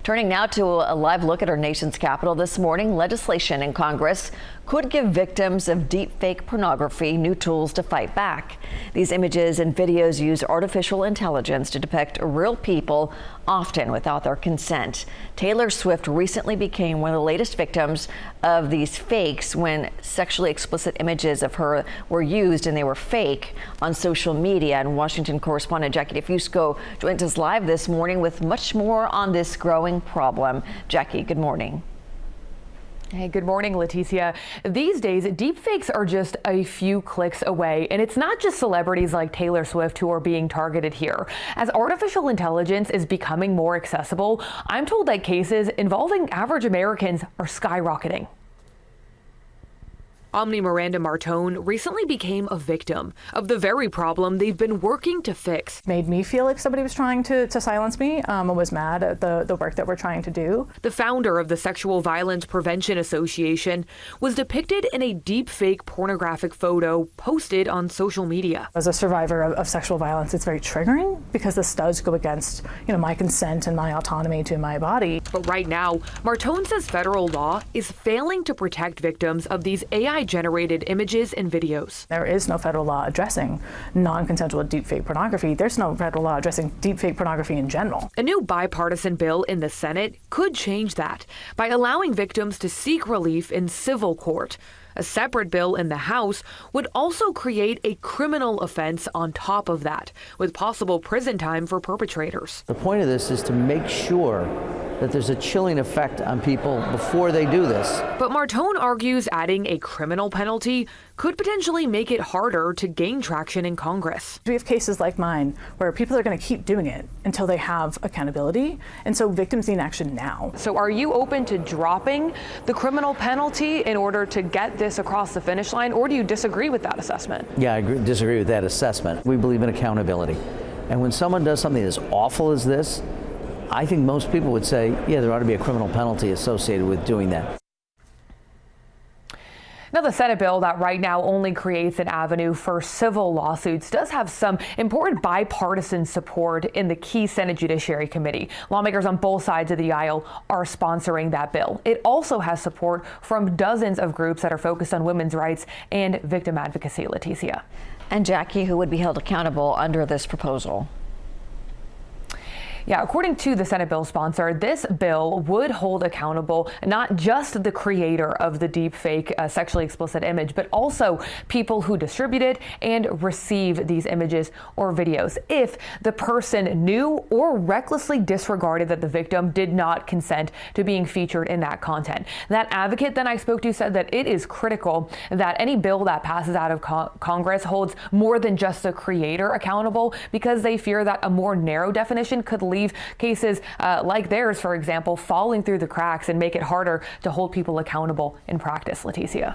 Turning now to a live look at our nation's capital this morning, legislation in Congress could give victims of deepfake pornography new tools to fight back. These images and videos use artificial intelligence to depict real people, often without their consent. Taylor Swift recently became one of the latest victims of these fakes when sexually explicit images of her were used and they were fake on social media. And Washington correspondent Jackie DeFusco joins us live this morning with much more on this growing problem. Jackie, good morning. Hey, good morning, Leticia. These days, deepfakes are just a few clicks away, and it's not just celebrities like Taylor Swift who are being targeted here. As artificial intelligence is becoming more accessible, I'm told that cases involving average Americans are skyrocketing. Omni Miranda Martone recently became a victim of the very problem they've been working to fix. Made me feel like somebody was trying to silence me. I was mad at the work that we're trying to do. The founder of the Sexual Violence Prevention Association was depicted in a deepfake pornographic photo posted on social media. As a survivor of sexual violence, it's very triggering because this does go against, my consent and my autonomy to my body. But right now, Martone says federal law is failing to protect victims of these AI-generated images and videos. There is no federal law addressing non-consensual deepfake pornography. There's no federal law addressing deepfake pornography in general. A new bipartisan bill in the Senate could change that by allowing victims to seek relief in civil court. A separate bill in the House would also create a criminal offense on top of that, with possible prison time for perpetrators. The point of this is to make sure that there's a chilling effect on people before they do this. But Martone argues adding a criminal penalty could potentially make it harder to gain traction in Congress. We have cases like mine where people are going to keep doing it until they have accountability, and so victims need action now. So are you open to dropping the criminal penalty in order to get this across the finish line, or do you disagree with that assessment? Yeah, I disagree with that assessment. We believe in accountability. And when someone does something as awful as this, I think most people would say, yeah, there ought to be a criminal penalty associated with doing that. Now, the Senate bill that right now only creates an avenue for civil lawsuits does have some important bipartisan support in the key Senate Judiciary Committee. Lawmakers on both sides of the aisle are sponsoring that bill. It also has support from dozens of groups that are focused on women's rights and victim advocacy, Leticia. And Jackie, who would be held accountable under this proposal? Yeah, according to the Senate bill sponsor, this bill would hold accountable not just the creator of the deepfake sexually explicit image, but also people who distributed and receive these images or videos if the person knew or recklessly disregarded that the victim did not consent to being featured in that content. That advocate that I spoke to said that it is critical that any bill that passes out of Congress holds more than just the creator accountable, because they fear that a more narrow definition could leave cases like theirs, for example, falling through the cracks and make it harder to hold people accountable in practice. Leticia.